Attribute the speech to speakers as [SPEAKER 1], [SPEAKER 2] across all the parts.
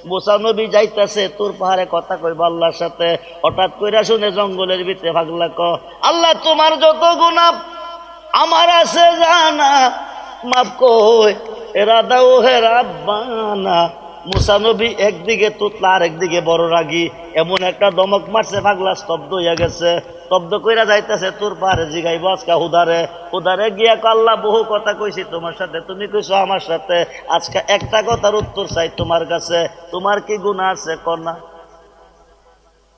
[SPEAKER 1] মুসা নবী যাইতেছে তোর পাহাড়ে কথা কইব আল্লাহর সাথে, হঠাৎ কইরা শুনে জঙ্গলের ভিতরে ভাগলা ক আল্লাহ তোমার যত গুনাহ আমার আছে জানা মাফ কই এরাদা ও হে রাব্বানা। মুসা নবী একদিকে তুতলা আর একদিকে বড় রাগী, এমন একটা দমক মারছে পাগলা স্তব্ধ হইয়া গেছে। স্তব্ধ কইরা যাইতেছে তোর পাহাড়ে জিগাইব আজকা হুদারে হুদারে গিয়া আল্লাহ বহু কথা কইছি তোমার সাথে, তুমি কইছো আমার সাথে, আজকে একটা কথার উত্তর চাই তোমার কাছে, তোমার কি গুনাহ আছে কনা,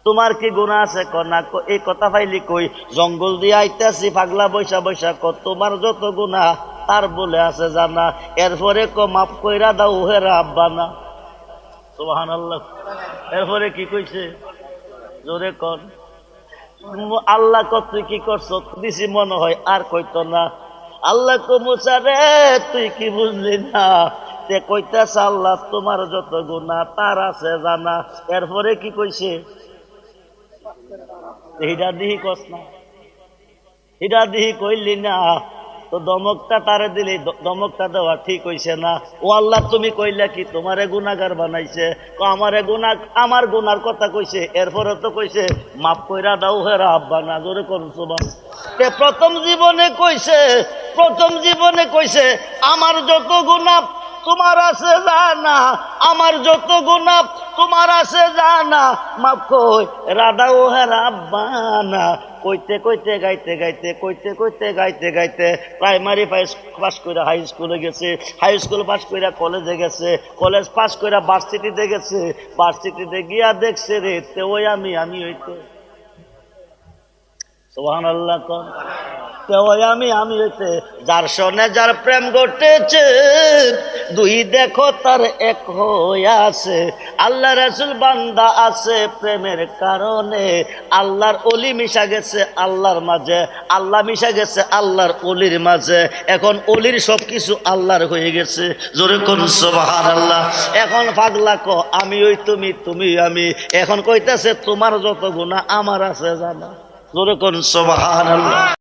[SPEAKER 1] তোমার কি গুনাহ আছে কনা? এই কথা পাইলি কই জঙ্গল দিয়ে আইতাছি পাগলা বৈশা বৈশা ক তোমার যত গুনাহ তার বলে আছে জানা, এরপরে ক মাফ কইরা দাও হে রাব্বানা। সুবহানাল্লাহ। এরপরে কি কইছে জোরে কর। আল্লাহ ক তুই কি করছ দিছি মনে হয় আর কইতো না। আল্লাহ কো মুসা রে তুই কি বুঝলি না, তে কইতাছে আল্লাহ তোমার যত গুনাহ তার আছে জানা। এরপরে কি কইছে হিডা দিহি কস না, হিডা দিহি কইলি না তো দমকটা তারে দিলি, দমকটা দেওয়া ঠিক হইছে না। ও আল্লাহ তুমি কইলা কি তোমারে গুনাহগার বানাইছে, আমারে গুনাহ আমার গুনার কথা কইছে, এরপরে তো কইছে মাফ কইরা দাও হে রাব্বানা। জোরে করুন সুবহান। তে প্রথম জীবনে কইছে আমার যত গুনাহ তোমার আছে জানা, আমার যত গুনাহ তোমার আছে জানা মাফ কই রাদা ও হে রাব্বানা। কইতে কইতে গাইতে গাইতে কইতে কইতে গাইতে গাইতে প্রাইমারি পাস করে হাই স্কুলে গেছে, হাই স্কুল পাস করে কলেজে গেছে, কলেজ পাস করে ভার্সিটিতে গেছে, ভার্সিটিতে গিয়া দেখছে রে তে ওই আমি হইতে সুবহানাল্লাহ কোন আমি হইতে যার সনে যার প্রেম ঘটেছে দুই দেখো তার এক হয়ে আছে। আল্লাহ রাসূল বান্দা আছে প্রেমের কারণে, আল্লাহর ওলি মিশা গেছে আল্লাহর মাঝে, আল্লাহ মিশা গেছে আল্লাহর ওলির মাঝে, এখন ওলির সবকিছু আল্লাহর হয়ে গেছে। জোরে কোন সুবহানাল্লাহ। এখন পাগলা ক আমি ওই তুমি, তুমি আমি, এখন কইতাছে তোমার যত গুনাহ আমার আছে জানা। জোরে কোন সুবহানাল্লাহ।